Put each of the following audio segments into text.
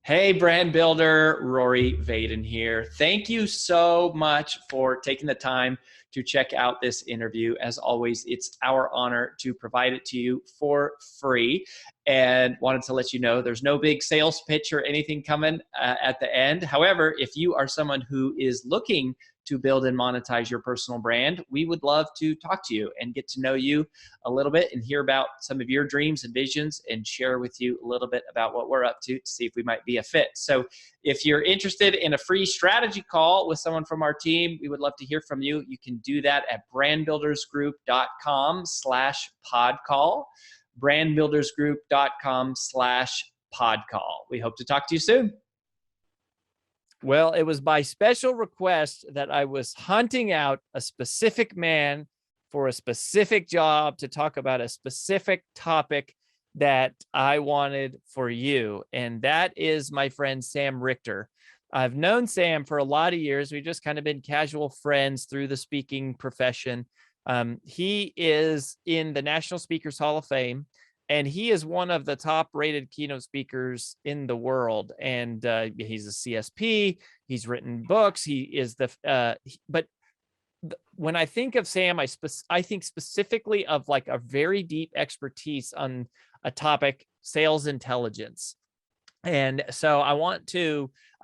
Hey, brand builder, Rory Vaden here. Thank you so much for taking the time to check out this interview. As always, it's our honor to provide it to you for free. And wanted to let you know there's no big sales pitch or anything coming at the end. However, if you are someone who is looking to build and monetize your personal brand, we would love to talk to you and get to know you a little bit and hear about some of your dreams and visions and share with you a little bit about what we're up to see if we might be a fit. So if you're interested in a free strategy call with someone from our team, we would love to hear from you. You can do that at brandbuildersgroup.com/podcall, brandbuildersgroup.com/podcall. We hope to talk to you soon. Well, it was by special request that I was hunting out a specific man for a specific job to talk about a specific topic that I wanted for you. And that is my friend, Sam Richter. I've known Sam for a lot of years. We've just kind of been casual friends through the speaking profession. He is in the National Speakers Hall of Fame, and he is one of the top rated keynote speakers in the world. And he's a CSP. He's written books. He is when I think of Sam, I think specifically of like a very deep expertise on a topic, sales intelligence. And so I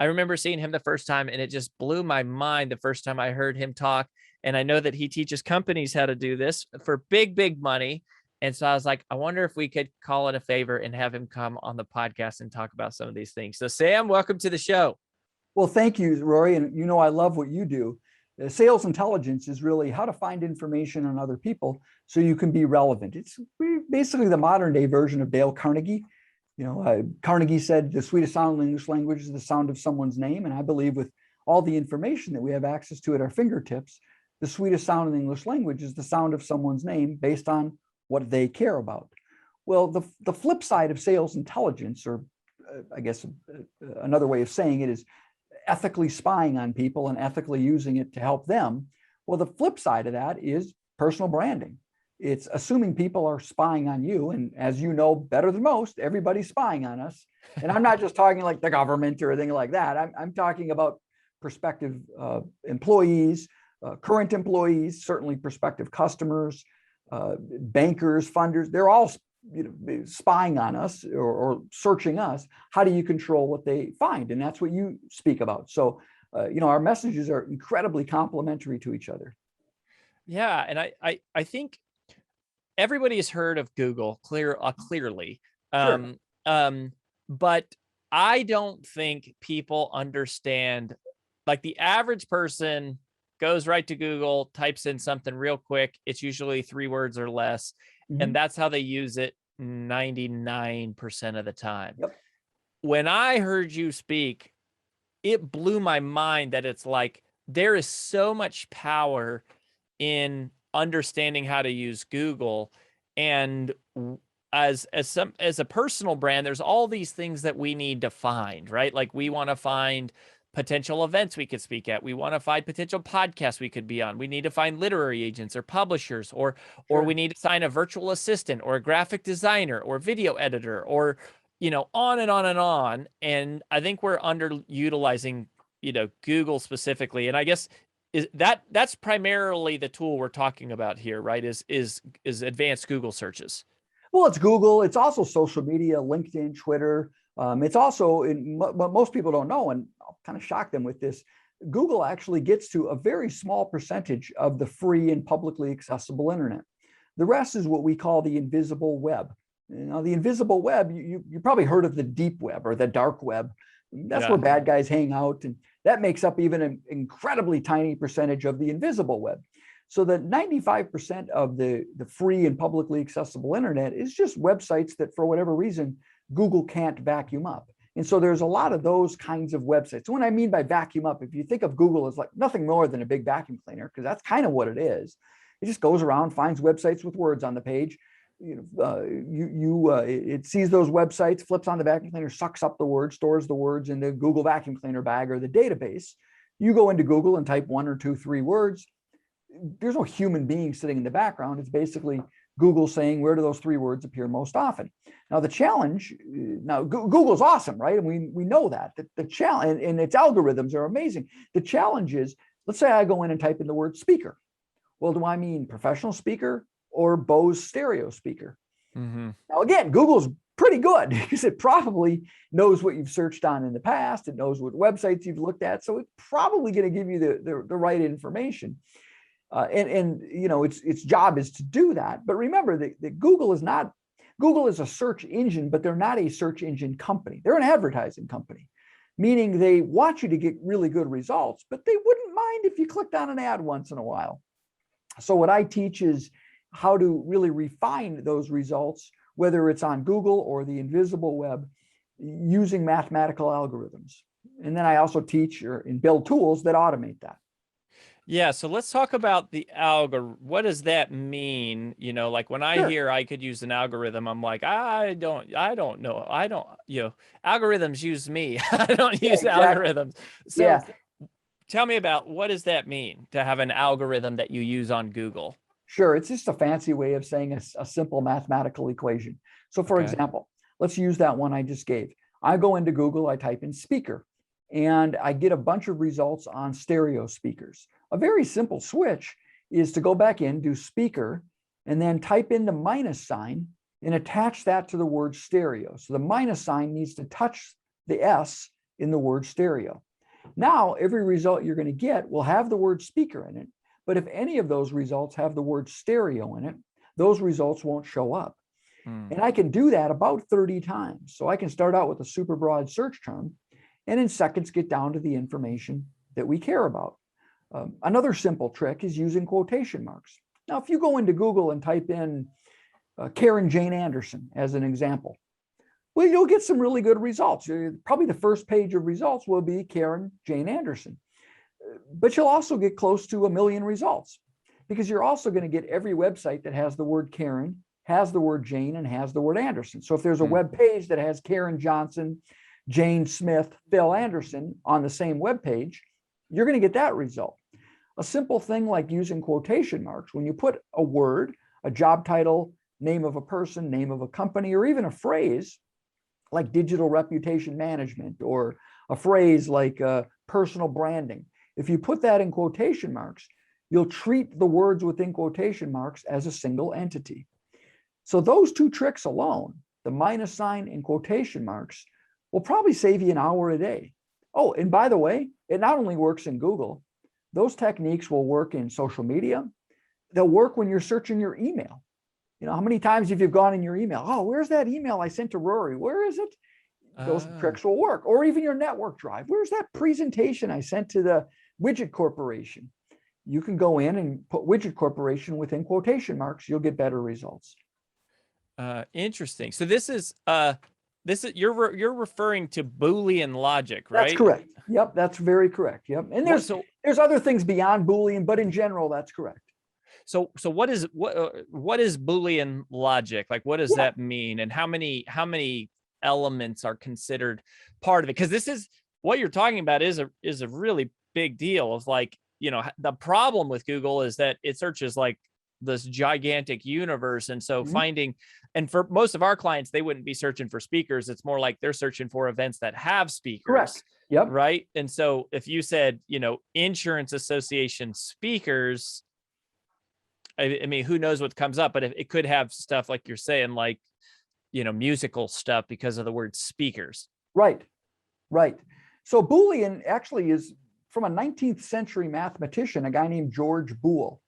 remember seeing him the first time, and it just blew my mind the first time I heard him talk. And I know that he teaches companies how to do this for big, big money. And so I was like, I wonder if we could call it a favor and have him come on the podcast and talk about some of these things. So Sam, welcome to the show. Well, thank you, Rory. And you know, I love what you do. Sales intelligence is really how to find information on other people so you can be relevant. It's basically the modern day version of Dale Carnegie. You know, Carnegie said the sweetest sound in English language is the sound of someone's name. And I believe with all the information that we have access to at our fingertips, the sweetest sound in the English language is the sound of someone's name based on what they care about. Well, the flip side of sales intelligence, or I guess another way of saying it, is ethically spying on people and ethically using it to help them. Well, the flip side of that is personal branding. It's assuming people are spying on you. And as you know better than most, everybody's spying on us. And I'm not just talking like the government or anything like that. I'm talking about prospective employees, current employees, certainly prospective customers, bankers, funders. They're all spying on us or searching us. How do you control what they find? And that's what you speak about. So, our messages are incredibly complementary to each other. Yeah. And I think everybody has heard of Google clearly. Sure. But I don't think people understand, like the average person goes right to Google, types in something real quick. It's usually 3 words or less. Mm-hmm. And that's how they use it 99% of the time. Yep. When I heard you speak, it blew my mind that it's like, there is so much power in understanding how to use Google. And as a personal brand, there's all these things that we need to find, right? Like we want to find potential events we could speak at. We want to find potential podcasts we could be on. We need to find literary agents or publishers, or we need to sign a virtual assistant or a graphic designer or video editor, or, on and on and on. And I think we're underutilizing, Google specifically. And I guess that's primarily the tool we're talking about here, right? Is advanced Google searches. Well, it's Google. It's also social media, LinkedIn, Twitter. It's also what most people don't know, and I'll kind of shock them with this. Google actually gets to a very small percentage of the free and publicly accessible internet. The rest is what we call the invisible web. Now, the invisible web, you probably heard of the deep web or the dark web. That's where bad guys hang out, and that makes up even an incredibly tiny percentage of the invisible web. So that 95% of the free and publicly accessible internet is just websites that, for whatever reason, Google can't vacuum up. And so there's a lot of those kinds of websites. So what I mean by vacuum up, if you think of Google as like nothing more than a big vacuum cleaner, because that's kind of what it is. It just goes around, finds websites with words on the page. It sees those websites, flips on the vacuum cleaner, sucks up the words, stores the words in the Google vacuum cleaner bag or the database. You go into Google and type 1 or 2, 3 words. There's no human being sitting in the background. It's basically Google saying, where do those three words appear most often? Now, the challenge, now Google's awesome, right? And we know that. The challenge, and its algorithms are amazing. The challenge is, let's say I go in and type in the word speaker. Well, do I mean professional speaker or Bose stereo speaker? Mm-hmm. Now, again, Google's pretty good because it probably knows what you've searched on in the past. It knows what websites you've looked at. So it's probably going to give you the right information. And you know, its job is to do that. But remember that Google is a search engine, but they're not a search engine company. They're an advertising company, meaning they want you to get really good results, but they wouldn't mind if you clicked on an ad once in a while. So what I teach is how to really refine those results, whether it's on Google or the invisible web, using mathematical algorithms. And then I also teach and build tools that automate that. Yeah, so let's talk about the algorithm. What does that mean? You know, like when I hear I could use an algorithm, I'm like, I don't know. Algorithms use me. I don't use algorithms. So tell me about, what does that mean to have an algorithm that you use on Google? Sure, it's just a fancy way of saying a simple mathematical equation. So for example, let's use that one I just gave. I go into Google, I type in speaker, and I get a bunch of results on stereo speakers. A very simple switch is to go back in, do speaker, and then type in the minus sign and attach that to the word stereo. So the minus sign needs to touch the S in the word stereo. Now, every result you're going to get will have the word speaker in it. But if any of those results have the word stereo in it, those results won't show up. And I can do that about 30 times. So I can start out with a super broad search term and in seconds get down to the information that we care about. Another simple trick is using quotation marks. Now, if you go into Google and type in Karen Jane Anderson as an example, well, you'll get some really good results. Probably the first page of results will be Karen Jane Anderson. But you'll also get close to 1 million results because you're also going to get every website that has the word Karen, has the word Jane, and has the word Anderson. So if there's a web page that has Karen Johnson, Jane Smith, Phil Anderson on the same web page, you're going to get that result. A simple thing like using quotation marks, when you put a word, a job title, name of a person, name of a company, or even a phrase like digital reputation management, or a phrase like personal branding, if you put that in quotation marks, you'll treat the words within quotation marks as a single entity. So those two tricks alone, the minus sign and quotation marks, will probably save you an hour a day. Oh, and by the way, it not only works in Google, those techniques will work in social media. They'll work when you're searching your email. You know, how many times have you gone in your email? Oh, where's that email I sent to Rory? Where is it? Those tricks will work. Or even your network drive. Where's that presentation I sent to the Widget Corporation? You can go in and put Widget Corporation within quotation marks. You'll get better results. Interesting. So this is you're referring to Boolean logic, right? That's correct. Yep, that's very correct. Yep. And there's other things beyond Boolean, but in general, that's correct. So what is Boolean logic? Like, what does that mean? And how many elements are considered part of it? Because this is what you're talking about is a really big deal. Of like, you know, the problem with Google is that it searches like this gigantic universe. And so finding, and for most of our clients, they wouldn't be searching for speakers. It's more like they're searching for events that have speakers. Correct. Yep. Right. And so if you said, you know, insurance association speakers, I mean, who knows what comes up, but it could have stuff like you're saying, like, you know, musical stuff because of the word speakers. Right. Right. So Boolean actually is from a 19th century mathematician, a guy named George Boole.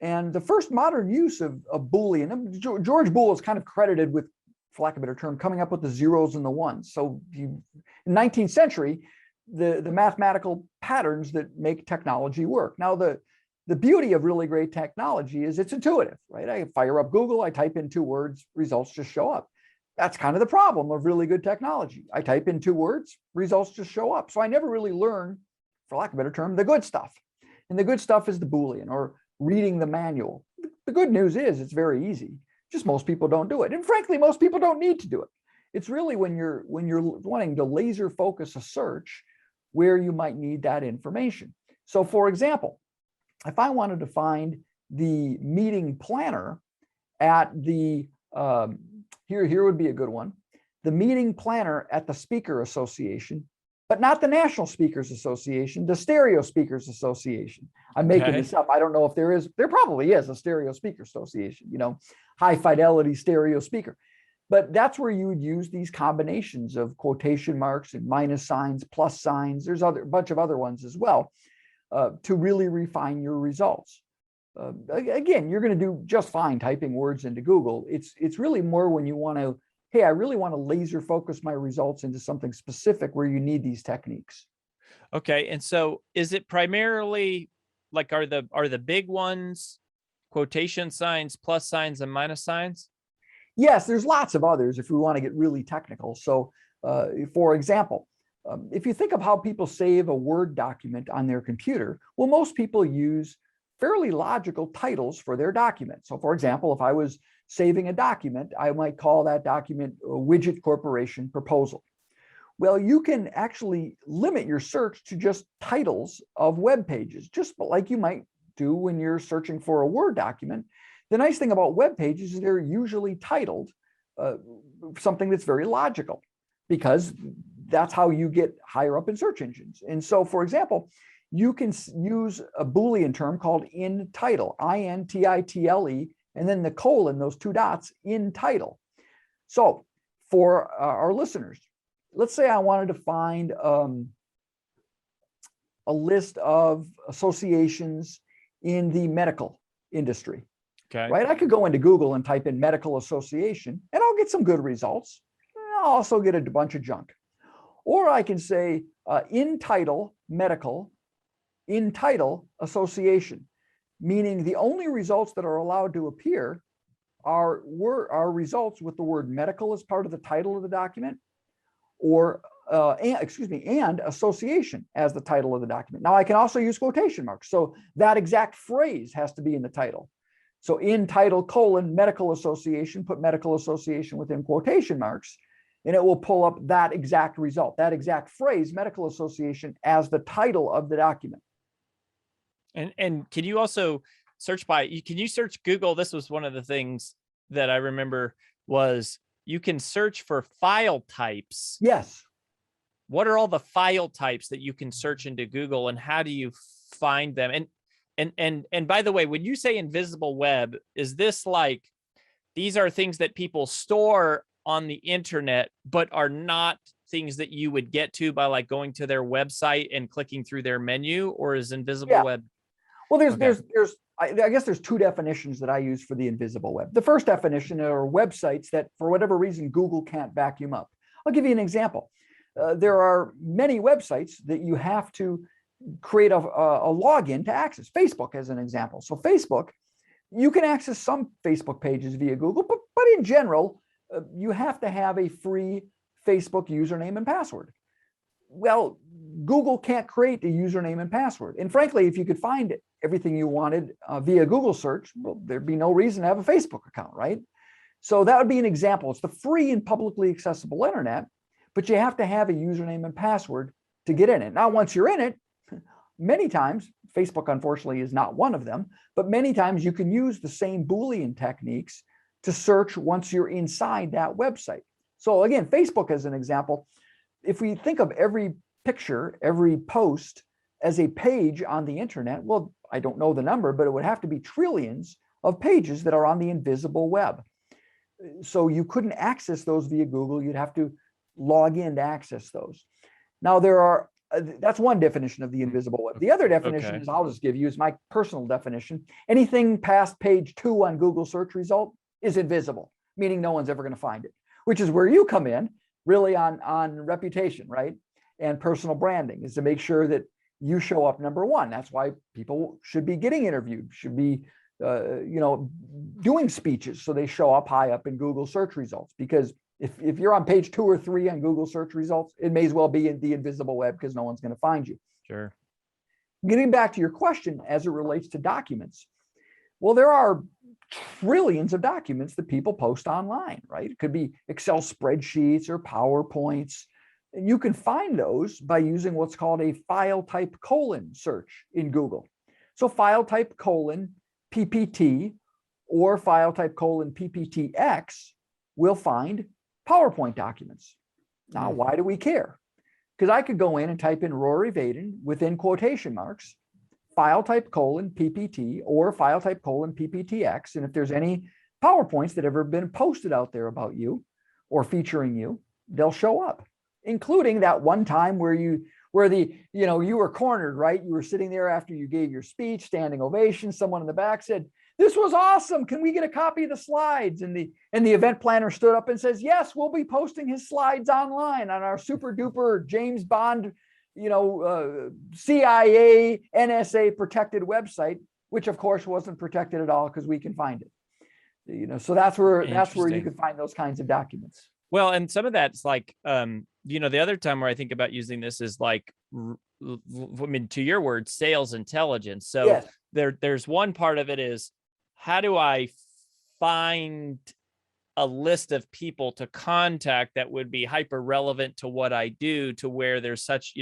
And the first modern use of Boolean, George Boole is kind of credited with, for lack of a better term, coming up with the zeros and the ones. So in the 19th century, the mathematical patterns that make technology work. Now, the beauty of really great technology is it's intuitive, right? I fire up Google, I type in 2 words, results just show up. That's kind of the problem of really good technology. I type in 2 words, results just show up. So I never really learn, for lack of a better term, the good stuff. And the good stuff is the Boolean or reading the manual. The good news is it's very easy. Just most people don't do it. And frankly, most people don't need to do it. It's really when you're wanting to laser focus a search where you might need that information. So for example, if I wanted to find the meeting planner at the, here would be a good one, the meeting planner at the Speaker Association, but not the National Speakers Association, the Stereo Speakers Association. I'm making this up. I don't know if there is, there probably is a Stereo Speaker Association, you know, high fidelity stereo speaker. But that's where you would use these combinations of quotation marks and minus signs, plus signs. There's a bunch of other ones as well to really refine your results. Again, you're going to do just fine typing words into Google. It's really more when you want to, hey, I really want to laser focus my results into something specific where you need these techniques. Okay. And so is it primarily like, are the big ones quotation signs, plus signs, and minus signs? Yes, there's lots of others if we want to get really technical. So for example, if you think of how people save a Word document on their computer, well, most people use fairly logical titles for their document. So for example, if I was saving a document, I might call that document a Widget Corporation Proposal. Well, you can actually limit your search to just titles of web pages, just like you might do when you're searching for a Word document. The nice thing about web pages is they're usually titled something that's very logical, because that's how you get higher up in search engines. And so, for example, you can use a Boolean term called in title, INTITLE, and then the colon, those two dots, in title. So for our listeners, let's say I wanted to find a list of associations in the medical industry. Okay. Right? I could go into Google and type in medical association, and I'll get some good results. I'll also get a bunch of junk. Or I can say in title medical, in title association, meaning the only results that are allowed to appear are results with the word medical as part of the title of the document, or and association as the title of the document. Now I can also use quotation marks. So that exact phrase has to be in the title. So in title colon medical association, put medical association within quotation marks, and it will pull up that exact result, that exact phrase, medical association, as the title of the document. And can you also search by, can you search Google? This was one of the things that I remember was you can search for file types. Yes. What are all the file types that you can search into Google, and how do you find them? And by the way, when you say invisible web, is this like, these are things that people store on the internet, but are not things that you would get to by like going to their website and clicking through their menu, or is invisible web? Well, I guess there's two definitions that I use for the invisible web. The first definition are websites that for whatever reason, Google can't vacuum up. I'll give you an example. There are many websites that you have to create a login to access. Facebook as an example. So Facebook, you can access some Facebook pages via Google, but in general, you have to have a free Facebook username and password. Well, Google can't create a username and password. And frankly, if you could find everything you wanted via Google search, well, there'd be no reason to have a Facebook account, right? So that would be an example. It's the free and publicly accessible internet, but you have to have a username and password to get in it. Now, once you're in it, many times, Facebook unfortunately is not one of them, but many times you can use the same Boolean techniques to search once you're inside that website. So again, Facebook as an example, if we think of every picture, every post as a page on the internet, well, I don't know the number, but it would have to be trillions of pages that are on the invisible web. So you couldn't access those via Google. You'd have to log in to access those. Now that's one definition of the invisible web. The other definition is, I'll just give you, is my personal definition. Anything past page 2 on Google search result is invisible, meaning no one's ever going to find it, which is where you come in really on reputation, right? And personal branding is to make sure that you show up number one. That's why people should be getting interviewed, should be, doing speeches. So they show up high up in Google search results, because if you're on page 2 or 3 on Google search results, it may as well be in the invisible web because no one's going to find you. Sure. Getting back to your question as it relates to documents. Well, there are trillions of documents that people post online, right? It could be Excel spreadsheets or PowerPoints. And you can find those by using what's called a file type colon search in Google. So file type colon PPT or file type :PPTX will find PowerPoint documents. Now, why do we care? Because I could go in and type in Rory Vaden within quotation marks, file type :PPT or file type :PPTX. And if there's any PowerPoints that have ever been posted out there about you or featuring you, they'll show up, including that one time where you were cornered, right? You were sitting there after you gave your speech, standing ovation. Someone in the back said, "This was awesome. Can we get a copy of the slides?" And the event planner stood up and says, "Yes, we'll be posting his slides online on our super duper James Bond, CIA, NSA protected website," which of course wasn't protected at all because we can find it. So that's where you can find those kinds of documents. Well, and some of that's like, the other time where I think about using this is like, to your words, sales intelligence. So yes. There's one part of it is, how do I find a list of people to contact that would be hyper relevant to what I do, to where there's such,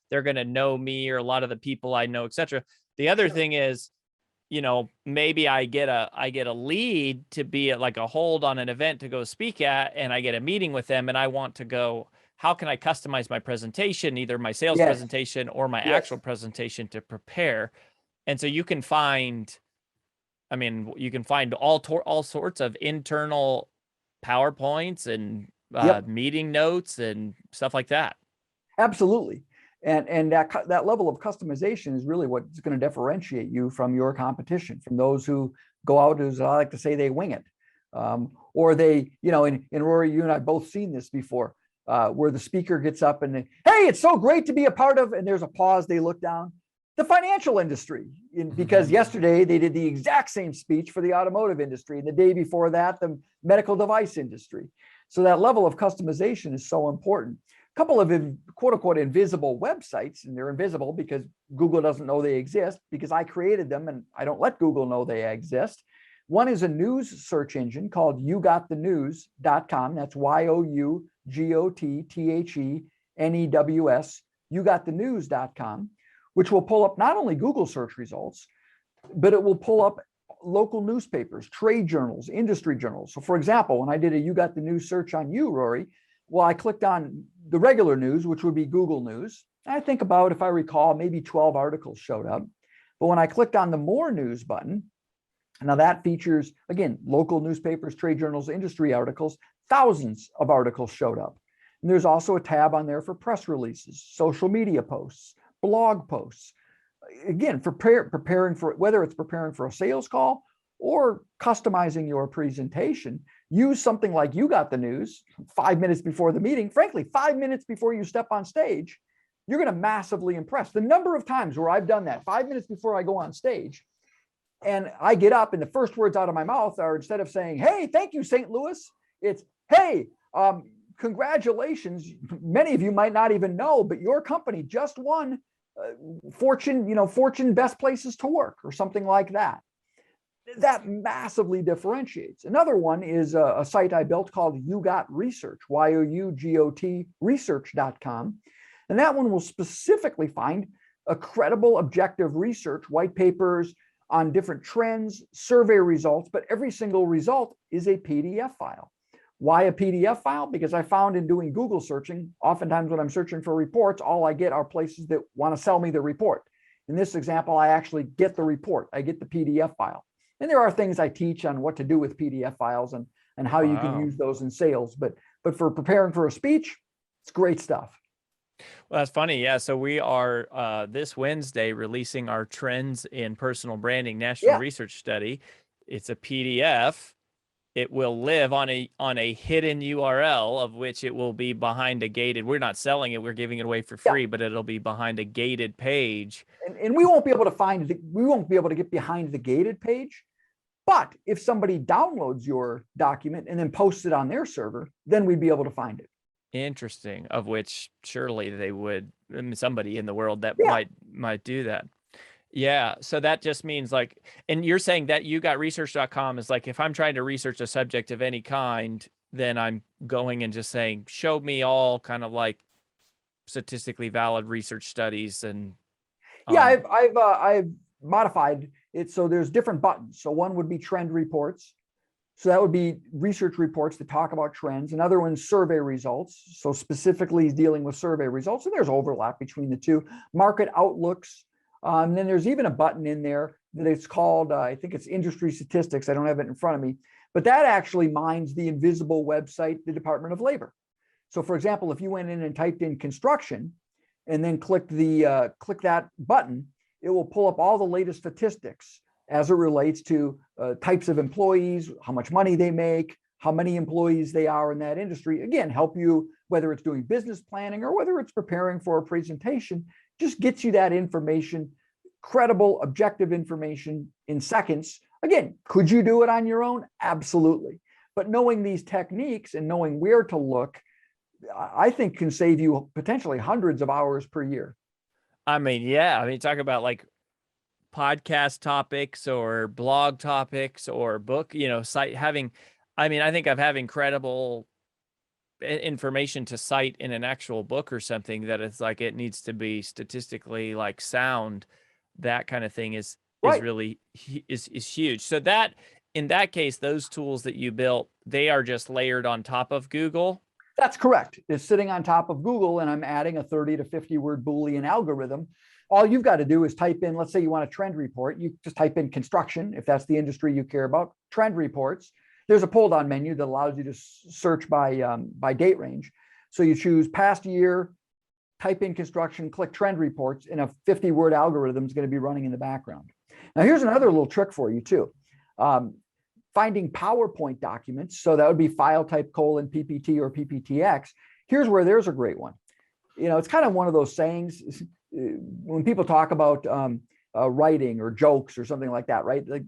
they're going to know me or a lot of the people I know, etc. The other thing is, maybe I get a lead to be at like a hold on an event to go speak at, and I get a meeting with them, and I want to go, how can I customize my presentation, either my sales presentation or my actual presentation to prepare? And so you can find, all sorts of internal PowerPoints and meeting notes and stuff like that. Absolutely. And that level of customization is really what's going to differentiate you from your competition, from those who go out, as I like to say, they wing it. Or they, and Rory, you and I both seen this before, where the speaker gets up and, hey, it's so great to be a part of, and there's a pause, they look down, the financial industry, because yesterday they did the exact same speech for the automotive industry, and the day before that, the medical device industry. So that level of customization is so important. A couple of quote unquote invisible websites, and they're invisible because Google doesn't know they exist, because I created them and I don't let Google know they exist. One is a news search engine called yougotthenews.com. That's YOUGOTTHENEWS, yougotthenews.com, which will pull up not only Google search results, but it will pull up local newspapers, trade journals, industry journals. So for example, when I did a You Got the News search on you, Rory, well, I clicked on the regular news, which would be Google News. I think about, if I recall, maybe 12 articles showed up. But when I clicked on the More News button, now that features, again, local newspapers, trade journals, industry articles, thousands of articles showed up. And there's also a tab on there for press releases, social media posts, blog posts. Again, for preparing for, whether it's preparing for a sales call or customizing your presentation, use something like You Got the News 5 minutes before the meeting. Frankly, 5 minutes before you step on stage, you're going to massively impress. The number of times where I've done that 5 minutes before I go on stage, and I get up and the first words out of my mouth are, instead of saying, "Hey, thank you, St. Louis," it's, "Hey, congratulations. Many of you might not even know, but your company just won Fortune Best Places to Work," or something like that. That massively differentiates. Another one is a site I built called You Got Research, YOUGOT research.com. And that one will specifically find a credible, objective research, white papers on different trends, survey results, but every single result is a PDF file. Why a PDF file? Because I found in doing Google searching, oftentimes when I'm searching for reports, all I get are places that want to sell me the report. In this example, I actually get the report. I get the PDF file. And there are things I teach on what to do with PDF files and how you can use those in sales. But for preparing for a speech, it's great stuff. Well, that's funny. Yeah. So we are this Wednesday releasing our Trends in Personal Branding National Research Study. It's a PDF. It will live on a hidden URL, of which it will be behind a gated. We're not selling it. We're giving it away for free, but it'll be behind a gated page. And we won't be able to find it. We won't be able to get behind the gated page. But if somebody downloads your document and then posts it on their server, then we'd be able to find it. Interesting. Of which surely they would, somebody in the world that might do that. Yeah. So that just means like, and you're saying that yougotresearch.com is like, if I'm trying to research a subject of any kind, then I'm going and just saying, show me all kind of like statistically valid research studies. And I've modified So there's different buttons. So one would be trend reports. So that would be research reports that talk about trends. Another one's survey results. So specifically dealing with survey results. And there's overlap between the two. Market outlooks. And then there's even a button in there that it's called, I think it's industry statistics. I don't have it in front of me. But that actually mines the invisible website, the Department of Labor. So for example, if you went in and typed in construction and then click that button, it will pull up all the latest statistics as it relates to types of employees, how much money they make, how many employees they are in that industry. Again, help you, whether it's doing business planning or whether it's preparing for a presentation, just gets you that information, credible, objective information in seconds. Again, could you do it on your own? Absolutely. But knowing these techniques and knowing where to look, I think can save you potentially hundreds of hours per year. I mean, yeah. I mean, talk about like podcast topics or blog topics or book, site having, I mean, I think of having credible information to cite in an actual book or something that it's like, it needs to be statistically like sound. That kind of thing is Right. really is huge. So that in that case, those tools that you built, they are just layered on top of Google. That's correct. It's sitting on top of Google, and I'm adding a 30 to 50 word Boolean algorithm. All you've got to do is type in, let's say you want a trend report. You just type in construction, if that's the industry you care about, trend reports. There's a pull down menu that allows you to search by date range. So you choose past year, type in construction, click trend reports, and a 50 word algorithm is going to be running in the background. Now, here's another little trick for you too. Finding PowerPoint documents. So that would be file type : PPT or PPTX. Here's where there's a great one. It's kind of one of those sayings when people talk about writing or jokes or something like that, right? Like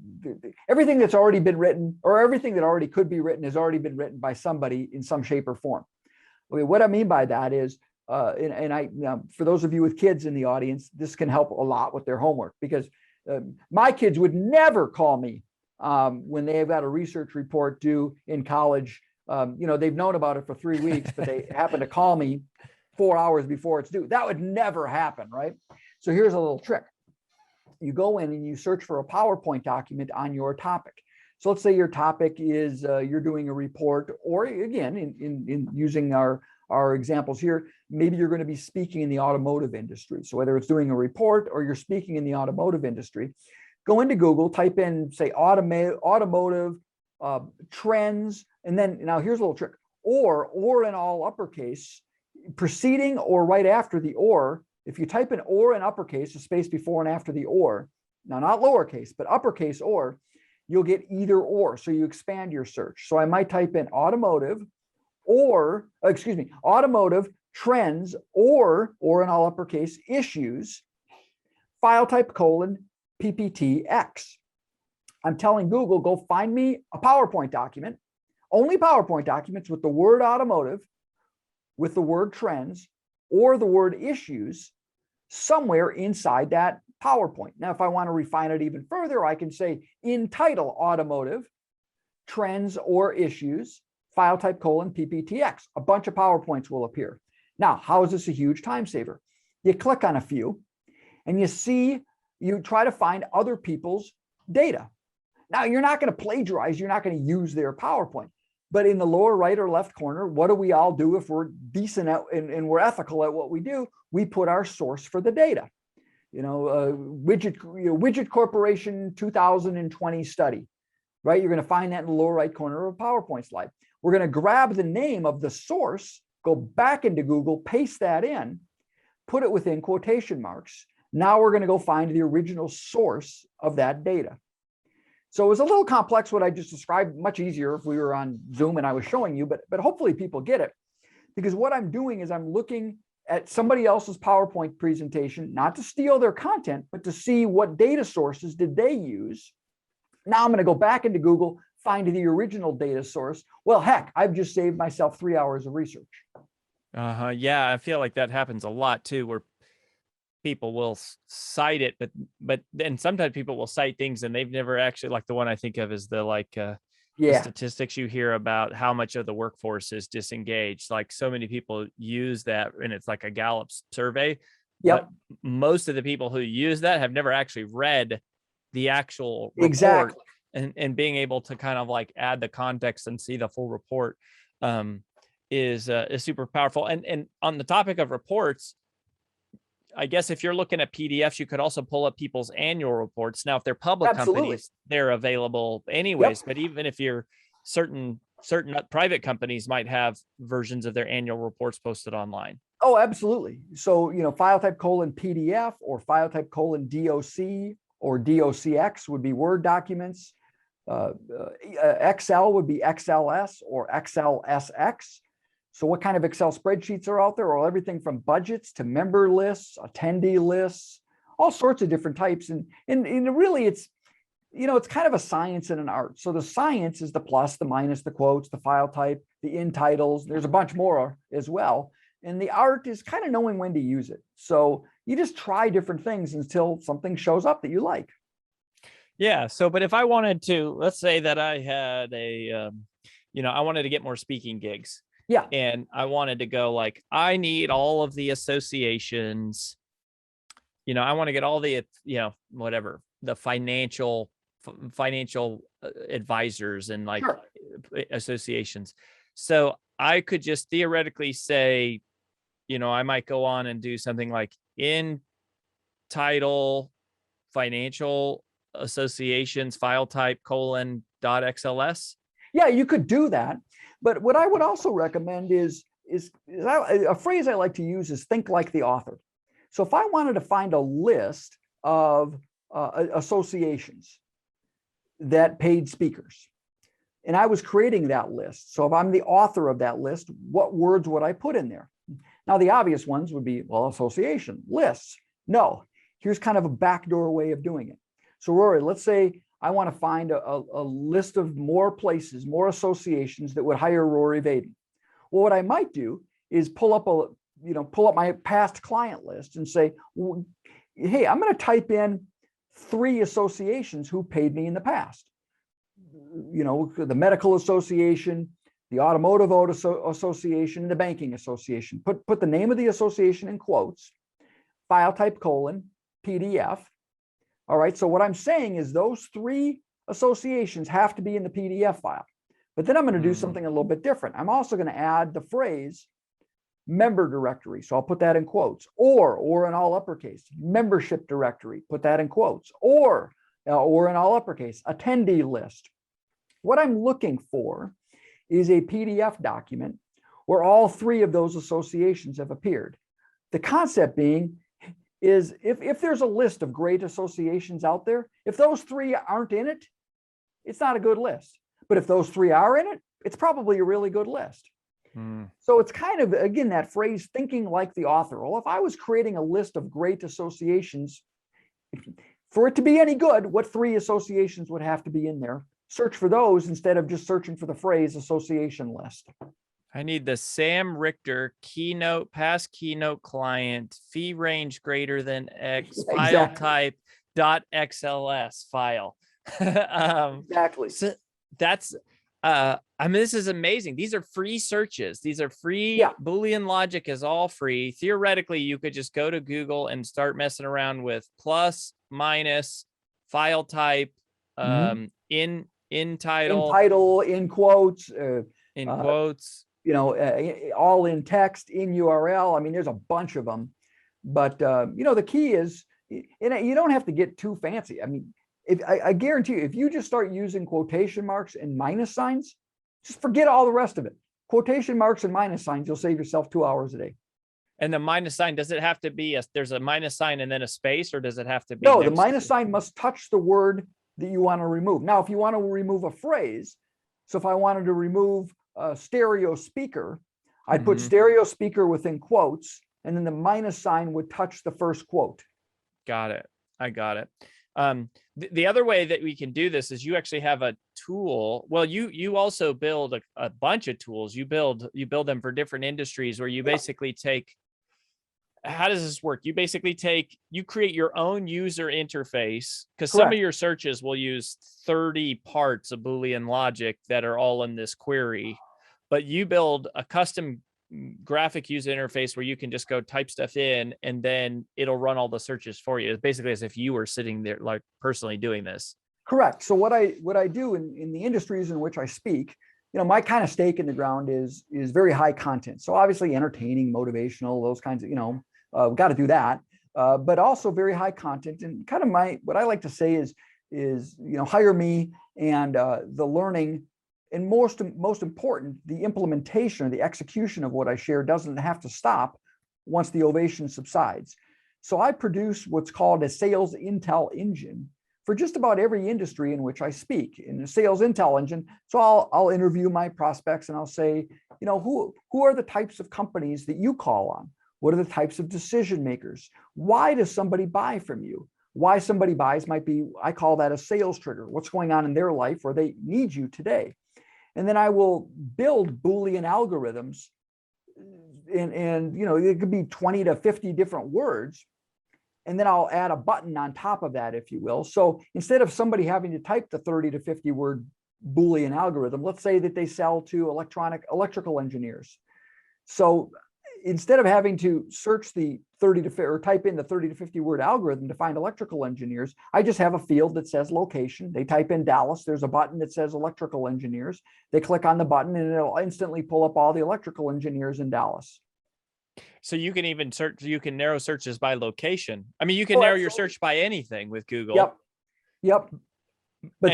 everything that's already been written or everything that already could be written has already been written by somebody in some shape or form. Okay, what I mean by that is, for those of you with kids in the audience, this can help a lot with their homework, because my kids would never call me when they've got a research report due in college. They've known about it for 3 weeks, but they happen to call me 4 hours before it's due. That would never happen, right? So here's a little trick. You go in and you search for a PowerPoint document on your topic. So let's say your topic is you're doing a report, or again, in using our examples here, maybe you're going to be speaking in the automotive industry. So whether it's doing a report or you're speaking in the automotive industry, go into Google, type in, say, automotive trends, and then now here's a little trick: or in all uppercase, preceding or right after the or. If you type in or in uppercase, a space before and after the or, now not lowercase, but uppercase or, you'll get either or. So you expand your search. So I might type in automotive automotive trends or in all uppercase issues, file type : PPTX. I'm telling Google, go find me a PowerPoint document, only PowerPoint documents with the word automotive, with the word trends, or the word issues somewhere inside that PowerPoint. Now, if I want to refine it even further, I can say in title automotive trends or issues, file type : PPTX. A bunch of PowerPoints will appear. Now, how is this a huge time saver? You click on a few and you try to find other people's data. Now, you're not going to plagiarize, you're not going to use their PowerPoint. But in the lower right or left corner, what do we all do if we're decent at and we're ethical at what we do? We put our source for the data. Widget Corporation 2020 study, right? You're going to find that in the lower right corner of a PowerPoint slide. We're going to grab the name of the source, go back into Google, paste that in, put it within quotation marks. Now we're going to go find the original source of that data. So it was a little complex what I just described, much easier if we were on Zoom and I was showing you, but hopefully people get it. Because what I'm doing is I'm looking at somebody else's PowerPoint presentation, not to steal their content, but to see what data sources did they use. Now I'm going to go back into Google, find the original data source. Well, heck, I've just saved myself 3 hours of research. Yeah, I feel like that happens a lot too, where people will cite it, but then sometimes people will cite things and they've never actually, like the one I think of is the statistics you hear about how much of the workforce is disengaged. Like so many people use that, and it's like a Gallup survey. Yep. But most of the people who use that have never actually read the actual report. Exactly. And being able to kind of like add the context and see the full report is super powerful. And on the topic of reports, I guess if you're looking at PDFs, you could also pull up people's annual reports. Now, if they're public companies, they're available anyways. But even if you're certain private companies might have versions of their annual reports posted online. Oh, absolutely. So, file type :PDF or file type :DOC or DOCX would be Word documents. Excel would be XLS or XLSX. So what kind of Excel spreadsheets are out there? Well, everything from budgets to member lists, attendee lists, all sorts of different types. And really it's, it's kind of a science and an art. So the science is the plus, the minus, the quotes, the file type, the in titles. There's a bunch more as well. And the art is kind of knowing when to use it. So you just try different things until something shows up that you like. Yeah. So, but if I wanted to, let's say that I had I wanted to get more speaking gigs. Yeah. And I wanted to go like, I need all of the associations, I want to get all the, whatever, the financial advisors and like associations. So I could just theoretically say, I might go on and do something like in title financial associations file type :.xls. Yeah, you could do that. But what I would also recommend is a phrase I like to use is think like the author. So if I wanted to find a list of associations that paid speakers, and I was creating that list. So if I'm the author of that list, what words would I put in there? Now, the obvious ones would be, well, association, lists. No, here's kind of a backdoor way of doing it. So Rory, let's say I want to find a list of more places, more associations that would hire Rory Vaden. Well, what I might do is pull up my past client list and say, hey, I'm going to type in 3 associations who paid me in the past. The medical association, the automotive association, and the banking association. Put the name of the association in quotes, file type : PDF. All right. So what I'm saying is those 3 associations have to be in the PDF file. But then I'm going to do something a little bit different. I'm also going to add the phrase member directory. So I'll put that in quotes, or in all uppercase, membership directory, put that in quotes, or in all uppercase, attendee list. What I'm looking for is a PDF document where all 3 of those associations have appeared. The concept being is if there's a list of great associations out there, if those 3 aren't in it, it's not a good list. But if those 3 are in it, it's probably a really good list. So it's kind of, again, that phrase, thinking like the author. Well, if I was creating a list of great associations, for it to be any good, what 3 associations would have to be in there? Search for those instead of just searching for the phrase association list. I need the Sam Richter past keynote client, fee range greater than X, file type .xls file. Exactly. So that's, this is amazing. These are free searches. These are free. Yeah. Boolean Logic is all free. Theoretically, you could just go to Google and start messing around with plus, minus, file type, in title, in quotes, in quotes, all in text, in URL. I mean, there's a bunch of them, but the key is, you don't have to get too fancy. I mean, I guarantee you, if you just start using quotation marks and minus signs, just forget all the rest of it. Quotation marks and minus signs, you'll save yourself 2 hours a day. And the minus sign, does it have to be there's a minus sign and then a space, or does it have to be? No, the minus sign must touch the word that you want to remove. Now, if you want to remove a phrase, so if I wanted to remove stereo speaker, I'd put stereo speaker within quotes, and then the minus sign would touch the first quote. Got it. I got it. The other way that we can do this is you actually have a tool. Well, you also build a bunch of tools. You build them for different industries where you basically take, how does this work? You basically you create your own user interface, because some of your searches will use 30 parts of Boolean logic that are all in this query, but you build a custom graphic user interface where you can just go type stuff in and then it'll run all the searches for you. It's basically as if you were sitting there like personally doing this. Correct. So what I do in the industries in which I speak, my kind of stake in the ground is very high content. So obviously entertaining, motivational, those kinds of, got to do that. But also very high content. And kind of what I like to say is hire me, and the learning, and most important, the implementation or the execution of what I share doesn't have to stop once the ovation subsides. So I produce what's called a sales intel engine for just about every industry in which I speak, in the sales intel engine. So I'll interview my prospects and I'll say, who are the types of companies that you call on? What are the types of decision makers? Why does somebody buy from you? Why somebody buys might be, I call that a sales trigger. What's going on in their life where they need you today? And then I will build Boolean algorithms, and it could be 20 to 50 different words. And then I'll add a button on top of that, if you will. So instead of somebody having to type the 30 to 50 word Boolean algorithm, let's say that they sell to electrical engineers. So instead of having to search the 30 to or type in the 30 to 50 word algorithm to find electrical engineers, I just have a field that says location. They type in Dallas. There's a button that says electrical engineers. They click on the button and it'll instantly pull up all the electrical engineers in Dallas. So you can even search, you can narrow searches by location. I mean, you can narrow your search by anything with Google. Yep. But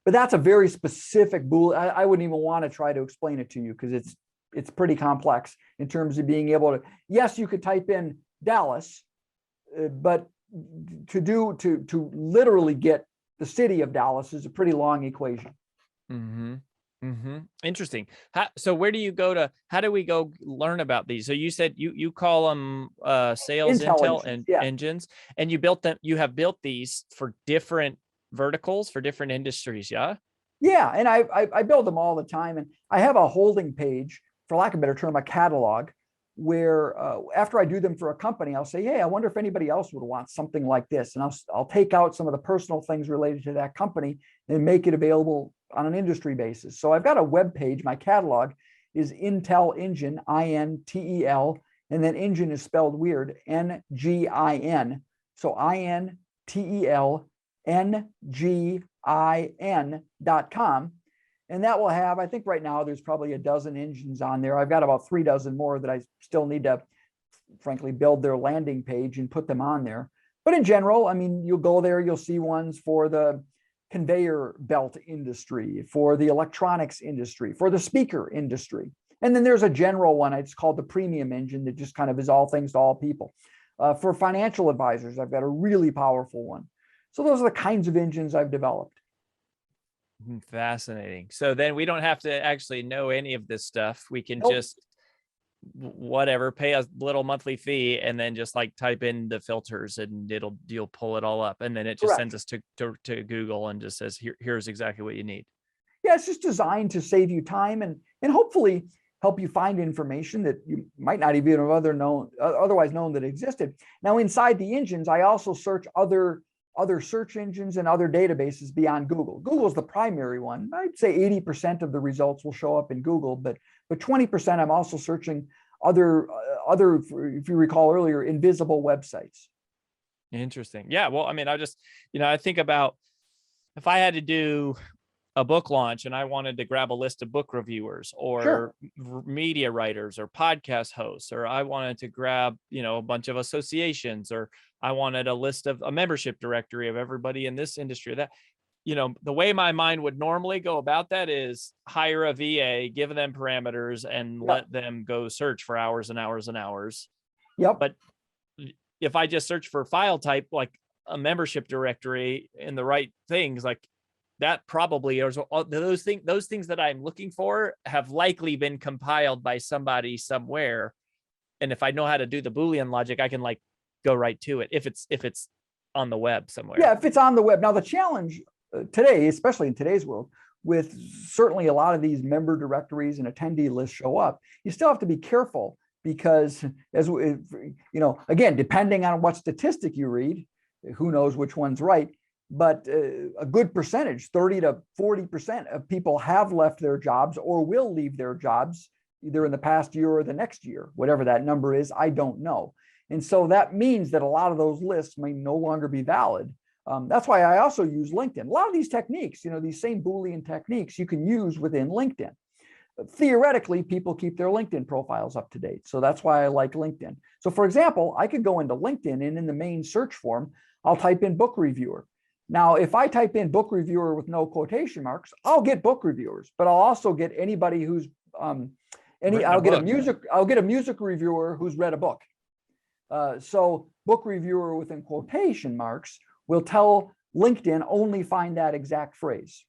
that's a very specific Boolean. I wouldn't even want to try to explain it to you because it's pretty complex in terms of being able to, yes, you could type in Dallas, but to literally get the city of Dallas is a pretty long equation. Interesting. So where do you go to, how do we go learn about these? So you said you call them sales intel engines, and you built them, you have built these for different verticals, for different industries. Yeah. And I build them all the time. And I have a holding page, for lack of a better term, a catalog, where after I do them for a company, I'll say, hey, I wonder if anybody else would want something like this. And I'll take out some of the personal things related to that company and make it available on an industry basis. So I've got a web page. My catalog is Intel Engine, INTEL, and then engine is spelled weird, NGIN. So INTELNGIN.com. And that will have, I think right now there's probably a dozen engines on there. I've got about 3 dozen more that I still need to, frankly, build their landing page and put them on there. But in general, I mean, you'll go there, you'll see ones for the conveyor belt industry, for the electronics industry, for the speaker industry. And then there's a general one, it's called the premium engine, that just kind of is all things to all people. For financial advisors, I've got a really powerful one. So those are the kinds of engines I've developed. Fascinating. So then we don't have to actually know any of this stuff. We can just whatever, pay a little monthly fee, and then just like type in the filters and you'll pull it all up. And then it just sends us to Google and just says, here's exactly what you need. Yeah, it's just designed to save you time and hopefully help you find information that you might not even have otherwise known that existed. Now, inside the engines, I also search other search engines and other databases beyond Google. Google's the primary one. I'd say 80% of the results will show up in Google, but 20% I'm also searching other, if you recall earlier, invisible websites. Interesting. Yeah. Well, I mean, I think about if I had to do a book launch and I wanted to grab a list of book reviewers or media writers or podcast hosts, or I wanted to grab, a bunch of associations, or I wanted a list of a membership directory of everybody in this industry, that, the way my mind would normally go about that is hire a VA, give them parameters, and let them go search for hours and hours and hours. But if I just search for file type, like a membership directory and the right things, like that probably is those things that I'm looking for have likely been compiled by somebody somewhere. And if I know how to do the Boolean logic, I can like go right to it if it's on the web somewhere. Yeah, if it's on the web. Now the challenge today, especially in today's world, with certainly a lot of these member directories and attendee lists show up, you still have to be careful because, as again, depending on what statistic you read, who knows which one's right. But a good percentage, 30 to 40% of people have left their jobs or will leave their jobs either in the past year or the next year, whatever that number is, I don't know. And so that means that a lot of those lists may no longer be valid. That's why I also use LinkedIn. A lot of these techniques, these same Boolean techniques you can use within LinkedIn. Theoretically, people keep their LinkedIn profiles up to date. So that's why I like LinkedIn. So for example, I could go into LinkedIn and in the main search form, I'll type in book reviewer. Now, if I type in book reviewer with no quotation marks, I'll get book reviewers, but I'll also get anybody who's I'll get a music reviewer who's read a book. So book reviewer within quotation marks will tell LinkedIn only find that exact phrase.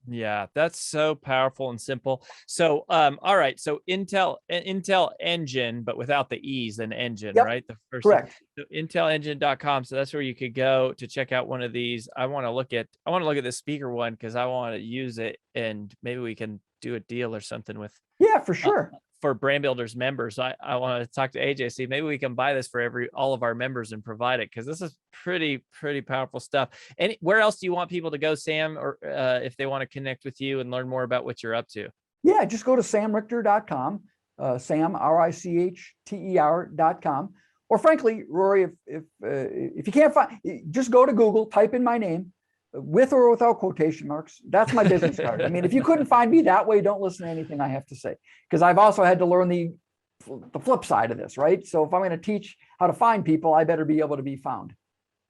Yeah, that's so powerful and simple. So, all right. So Intel Engine, but without the E's and engine, Yep, right? The first correct. So intelengine.com. So that's where you could go to check out one of these. I want to look at the speaker one because I want to use it, and maybe we can do a deal or something with Yeah, for sure. For Brand Builders members. I want to talk to AJ, see maybe we can buy this for all of our members and provide it, because this is pretty powerful stuff. And where else do you want people to go, Sam, or if they want to connect with you and learn more about what you're up to? Yeah, just go to samrichter.com, Sam Richter.com, or frankly, Rory, if you can't find, just go to Google, type in my name, with or without quotation marks. That's my business card. I mean, if you couldn't find me that way, don't listen to anything I have to say, because I've also had to learn the flip side of this, right? So if I'm going to teach how to find people, I better be able to be found.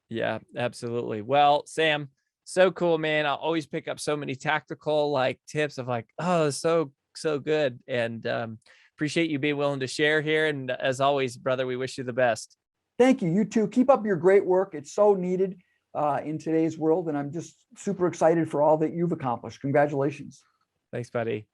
Yeah, absolutely. Well, Sam, so cool, man. I'll always pick up so many tactical tips of oh, so good. And appreciate you being willing to share here. And as always, brother, we wish you the best. Thank you. You too. Keep up your great work. It's so needed in today's world. And I'm just super excited for all that you've accomplished. Congratulations. Thanks, buddy.